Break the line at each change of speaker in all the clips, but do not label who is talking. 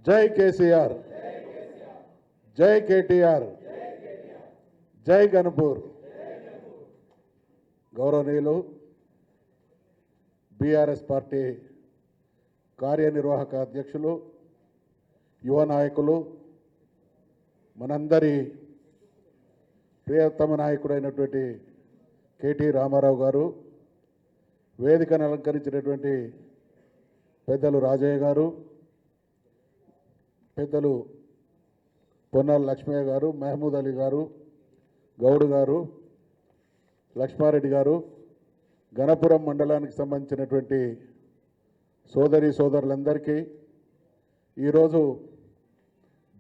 జై కేసీఆర్, జై కేటీఆర్, జై గణపూర్. గౌరవనీయులు బీఆర్ఎస్ పార్టీ కార్యనిర్వాహక అధ్యక్షులు, యువ నాయకులు, మనందరి ప్రియతమ నాయకుడైనటువంటి కేటీ రామారావు గారు, వేదికను అలంకరించినటువంటి పెద్దలు రాజయ్య గారు, పెద్దలు పొన్నాల లక్ష్మయ్య గారు, మహమూద్ అలీ గారు, గౌడ్ గారు, లక్ష్మారెడ్డి గారు, గణపురం మండలానికి సంబంధించినటువంటి సోదరి సోదరులందరికీ ఈరోజు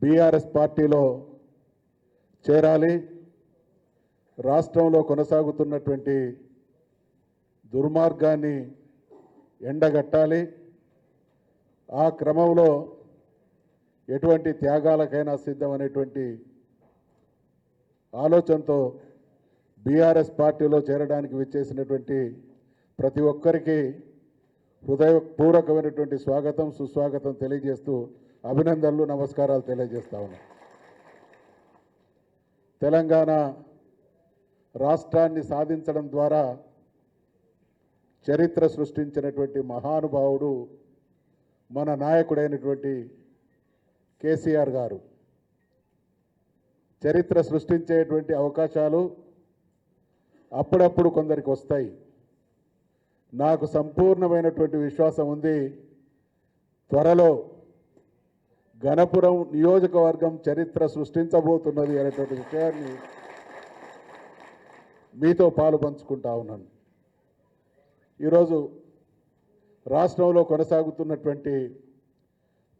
బీఆర్ఎస్ పార్టీలో చేరాలి, రాష్ట్రంలో కొనసాగుతున్నటువంటి దుర్మార్గాన్ని ఎండగట్టాలి, ఆ క్రమంలో ఎటువంటి త్యాగాలకైనా సిద్ధమనేటువంటి ఆలోచనతో బీఆర్ఎస్ పార్టీలో చేరడానికి విచ్చేసినటువంటి ప్రతి ఒక్కరికి హృదయపూర్వకమైనటువంటి స్వాగతం, సుస్వాగతం తెలియజేస్తూ అభినందనలు, నమస్కారాలు తెలియజేస్తా ఉన్నాం. తెలంగాణ రాష్ట్రాన్ని సాధించడం ద్వారా చరిత్ర సృష్టించినటువంటి మహానుభావుడు మన నాయకుడైనటువంటి కేసీఆర్ గారు. చరిత్ర సృష్టించేటువంటి అవకాశాలు అప్పుడప్పుడు కొందరికి వస్తాయి. నాకు సంపూర్ణమైనటువంటి విశ్వాసం ఉంది, త్వరలో గణపురం నియోజకవర్గం చరిత్ర సృష్టించబోతున్నది అనేటువంటి విషయాన్ని మీతో పాలు పంచుకుంటా ఉన్నాను. ఈరోజు రాష్ట్రంలో కొనసాగుతున్నటువంటి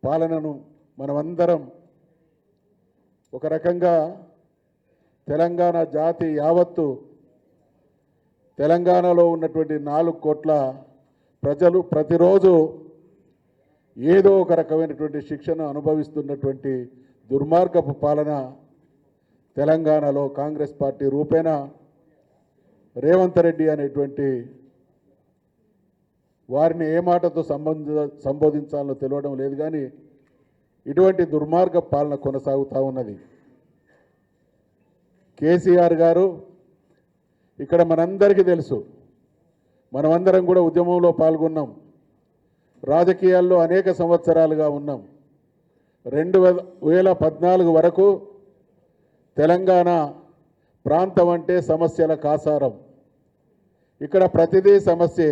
పాలనను మనమందరం ఒక రకంగా తెలంగాణ జాతి యావత్తు, తెలంగాణలో ఉన్నటువంటి 4 కోట్ల ప్రజలు ప్రతిరోజు ఏదో ఒక రకమైనటువంటి శిక్షను అనుభవిస్తున్నటువంటి దుర్మార్గపు పాలన తెలంగాణలో కాంగ్రెస్ పార్టీ రూపేణా రేవంత్ రెడ్డి అనేటువంటి వారిని ఏ మాటతో సంబోధించాలో తెలియడం లేదు, కానీ ఇటువంటి దుర్మార్గ పాలన కొనసాగుతూ ఉన్నది. కేసీఆర్ గారు ఇక్కడ మనందరికీ తెలుసు, మనమందరం కూడా ఉద్యమంలో పాల్గొన్నాం, రాజకీయాల్లో అనేక సంవత్సరాలుగా ఉన్నాం. 2014 వరకు తెలంగాణ ప్రాంతం అంటే సమస్యల కాసారం. ఇక్కడ ప్రతిదీ సమస్యే,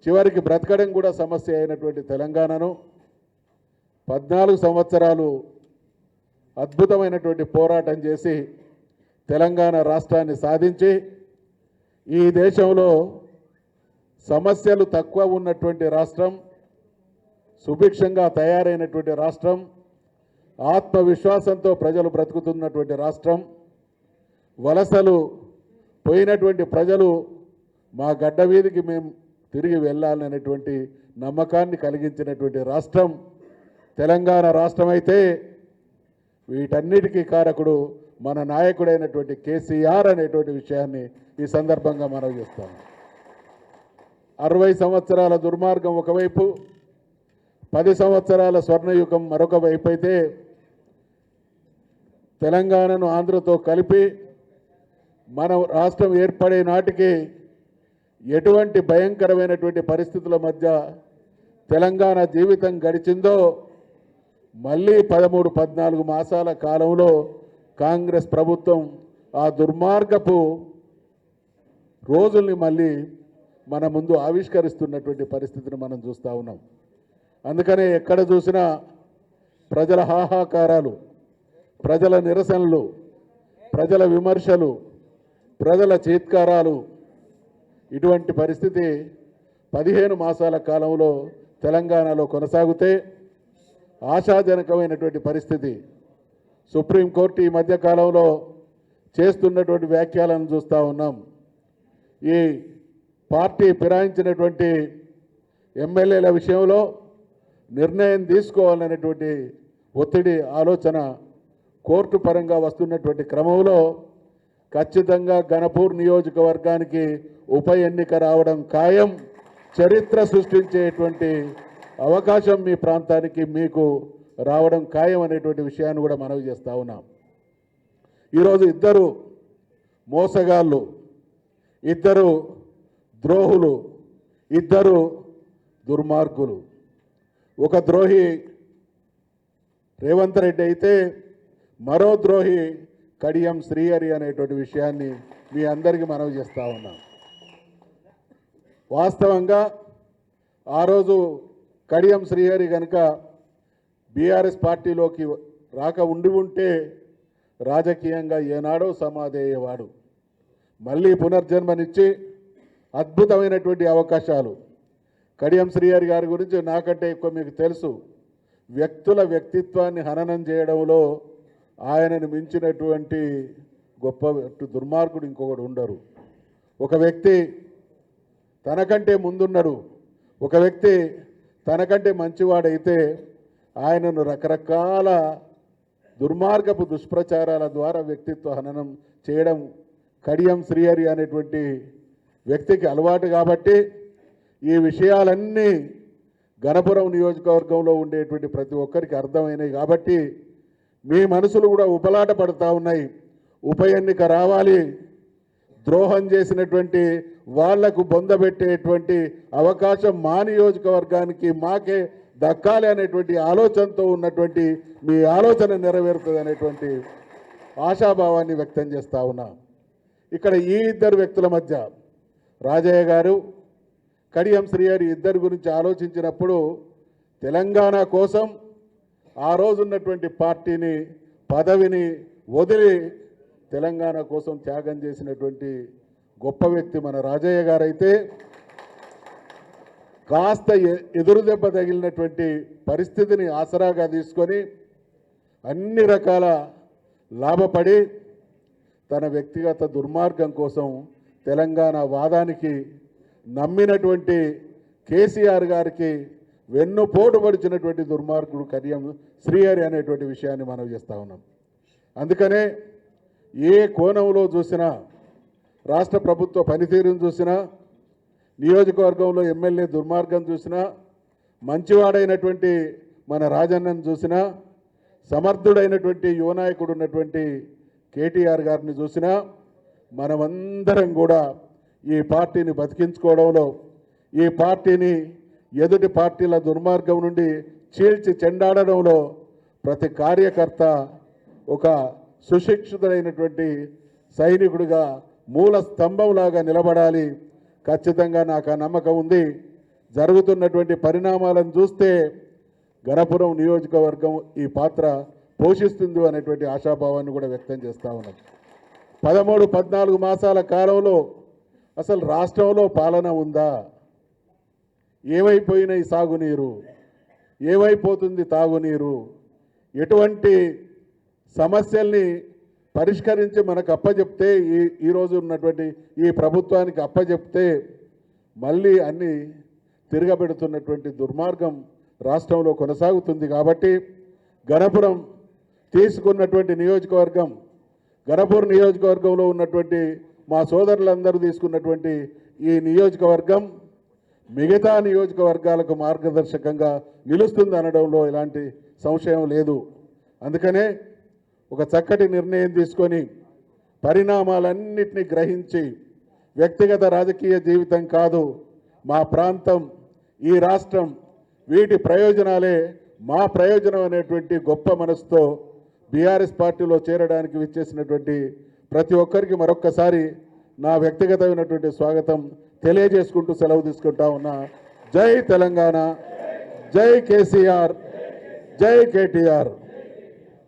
చివరికి బ్రతకడం కూడా సమస్య అయినటువంటి తెలంగాణను 14 సంవత్సరాలు అద్భుతమైనటువంటి పోరాటం చేసి తెలంగాణ రాష్ట్రాన్ని సాధించి ఈ దేశంలో సమస్యలు తక్కువ ఉన్నటువంటి రాష్ట్రం, సుభిక్షంగా తయారైనటువంటి రాష్ట్రం, ఆత్మవిశ్వాసంతో ప్రజలు బ్రతుకుతున్నటువంటి రాష్ట్రం, వలసలు పోయినటువంటి ప్రజలు మా గడ్డ వీధికి మేము తిరిగి వెళ్ళాలనేటువంటి నమ్మకాన్ని కలిగించినటువంటి రాష్ట్రం తెలంగాణ రాష్ట్రం అయితే, వీటన్నిటికీ కారకుడు మన నాయకుడైనటువంటి కేసీఆర్ అనేటువంటి విషయాన్ని ఈ సందర్భంగా మనం చేస్తాం. 60 సంవత్సరాల దుర్మార్గం ఒకవైపు, 10 సంవత్సరాల స్వర్ణయుగం మరొక వైపు అయితే, తెలంగాణను ఆంధ్రతో కలిపి మన రాష్ట్రం ఏర్పడే నాటికి ఎటువంటి భయంకరమైనటువంటి పరిస్థితుల మధ్య తెలంగాణ జీవితం గడిచిందో, మళ్ళీ 13-14 మాసాల కాలంలో కాంగ్రెస్ ప్రభుత్వం ఆ దుర్మార్గపు రోజుల్ని మళ్ళీ మన ముందు ఆవిష్కరిస్తున్నటువంటి పరిస్థితిని మనం చూస్తూ ఉన్నాం. అందుకనే ఎక్కడ చూసినా ప్రజల హాహాకారాలు, ప్రజల నిరసనలు, ప్రజల విమర్శలు, ప్రజల చీత్కారాలు, ఇటువంటి పరిస్థితి 15 మాసాల కాలంలో తెలంగాణలో కొనసాగితే ఆశాజనకమైనటువంటి పరిస్థితి. సుప్రీంకోర్టు ఈ మధ్యకాలంలో చేస్తున్నటువంటి వ్యాఖ్యలను చూస్తూ ఉన్నాం. ఈ పార్టీ ఫిరాయించినటువంటి ఎమ్మెల్యేల విషయంలో నిర్ణయం తీసుకోవాలనేటువంటి ఒత్తిడి ఆలోచన కోర్టు పరంగా వస్తున్నటువంటి క్రమంలో ఖచ్చితంగా గణపూర్ నియోజకవర్గానికి ఉప ఎన్నిక రావడం ఖాయం. చరిత్ర సృష్టించేటువంటి అవకాశం మీ ప్రాంతానికి మీకు రావడం ఖాయం అనేటువంటి విషయాన్ని కూడా మనవి చేస్తూ ఉన్నాం. ఈరోజు ఇద్దరు మోసగాళ్ళు, ఇద్దరు ద్రోహులు, ఇద్దరు దుర్మార్గులు. ఒక ద్రోహి రేవంత్ రెడ్డి అయితే మరో ద్రోహి కడియం శ్రీహరి అనేటువంటి విషయాన్ని మీ అందరికీ మనవి చేస్తూ ఉన్నాం. వాస్తవంగా ఆ రోజు కడియం శ్రీహరి కనుక బీఆర్ఎస్ పార్టీలోకి రాక ఉంటే రాజకీయంగా ఏనాడో సమాధి అయ్యేవాడు. మళ్ళీ పునర్జన్మనిచ్చి అద్భుతమైనటువంటి అవకాశాలు. కడియం శ్రీహరి గారి గురించి నాకంటే ఎక్కువ మీకు తెలుసు. వ్యక్తుల వ్యక్తిత్వాన్ని హననం చేయడంలో ఆయనను మించినటువంటి గొప్ప దుర్మార్గుడు ఇంకొకడు ఉండరు. ఒక వ్యక్తి తనకంటే ముందున్నాడు, ఒక వ్యక్తి తనకంటే మంచివాడైతే ఆయనను రకరకాల దుర్మార్గపు దుష్ప్రచారాల ద్వారా వ్యక్తిత్వ హననం చేయడం కడియం శ్రీహరి అనేటువంటి వ్యక్తికి అలవాటు. కాబట్టి ఈ విషయాలన్నీ గణపురం నియోజకవర్గంలో ఉండేటువంటి ప్రతి ఒక్కరికి అర్థమైనవి. కాబట్టి మీ మనసులు కూడా ఉపలాట పడుతూ ఉన్నాయి. ఉప ఎన్నిక రావాలి, ద్రోహం చేసినటువంటి వాళ్లకు బొందబెట్టేటువంటి అవకాశం మా నియోజకవర్గానికి మాకే దక్కాలి అనేటువంటి ఆలోచనతో ఉన్నటువంటి మీ ఆలోచన నెరవేరుతుంది అనేటువంటి ఆశాభావాన్ని వ్యక్తం చేస్తూ ఉన్నా. ఇక్కడ ఈ ఇద్దరు వ్యక్తుల మధ్య రాజయ్య గారు, కడియం శ్రీహరి ఇద్దరి గురించి ఆలోచించినప్పుడు తెలంగాణ కోసం ఆ రోజున్నటువంటి పార్టీని, పదవిని వదిలి తెలంగాణ కోసం త్యాగం చేసినటువంటి గొప్ప వ్యక్తి మన రాజయ్య గారైతే కాస్త ఎదురు దెబ్బ తగిలినటువంటి పరిస్థితిని ఆసరాగా తీసుకొని అన్ని రకాల లాభపడి తన వ్యక్తిగత దుర్మార్గం కోసం తెలంగాణ వాదానికి నమ్మినటువంటి కేసీఆర్ గారికి వెన్నుపోటు పడిచినటువంటి దుర్మార్గుడు కడియం శ్రీహరి అనేటువంటి విషయాన్ని మనం చేస్తూ ఉన్నాం. అందుకనే ఏ కోణంలో చూసినా, రాష్ట్ర ప్రభుత్వ పనితీరును చూసినా, నియోజకవర్గంలో ఎమ్మెల్యే దుర్మార్గం చూసినా, మంచివాడైనటువంటి మన రాజన్నను చూసినా, సమర్థుడైనటువంటి యువనాయకుడు ఉన్నటువంటి కేటీఆర్ గారిని చూసినా, మనమందరం కూడా ఈ పార్టీని బతికించుకోవడంలో, ఈ పార్టీని ఎదుటి పార్టీల దుర్మార్గం నుండి చీల్చి చెండాడడంలో ప్రతి కార్యకర్త ఒక సుశిక్షితుడైనటువంటి సైనికుడిగా మూల స్తంభంలాగా నిలబడాలి. ఖచ్చితంగా నాకు ఆ నమ్మకం ఉంది. జరుగుతున్నటువంటి పరిణామాలను చూస్తే గణపురం నియోజకవర్గం ఈ పాత్ర పోషిస్తుంది అనేటువంటి ఆశాభావాన్ని కూడా వ్యక్తం చేస్తూ ఉన్నాం. 13-14 మాసాల కాలంలో అసలు రాష్ట్రంలో పాలన ఉందా? ఏమైపోయినాయి సాగునీరు? ఏమైపోతుంది తాగునీరు? ఎటువంటి సమస్యల్ని పరిష్కరించి మనకు అప్పచెప్తే, ఈరోజు ఉన్నటువంటి ఈ ప్రభుత్వానికి అప్పచెప్తే మళ్ళీ అన్నీ తిరగబెడుతున్నటువంటి దుర్మార్గం రాష్ట్రంలో కొనసాగుతుంది. కాబట్టి గణపురం తీసుకున్నటువంటి నియోజకవర్గం, గణపూర్ నియోజకవర్గంలో ఉన్నటువంటి మా సోదరులందరూ తీసుకున్నటువంటి ఈ నియోజకవర్గం మిగతా నియోజకవర్గాలకు మార్గదర్శకంగా నిలుస్తుంది అనడంలో ఎలాంటి సంశయం లేదు. అందుకనే ఒక చక్కటి నిర్ణయం తీసుకొని పరిణామాలన్నింటినీ గ్రహించి వ్యక్తిగత రాజకీయ జీవితం కాదు, మా ప్రాంతం, ఈ రాష్ట్రం, వీటి ప్రయోజనాలే మా ప్రయోజనం అనేటువంటి గొప్ప మనసుతో బీఆర్ఎస్ పార్టీలో చేరడానికి విచ్చేసినటువంటి ప్రతి ఒక్కరికి మరొక్కసారి నా వ్యక్తిగతమైనటువంటి స్వాగతం తెలియజేసుకుంటూ సెలవు తీసుకుంటా ఉన్నా. జై తెలంగాణ, జై కేసీఆర్, జై కేటీఆర్.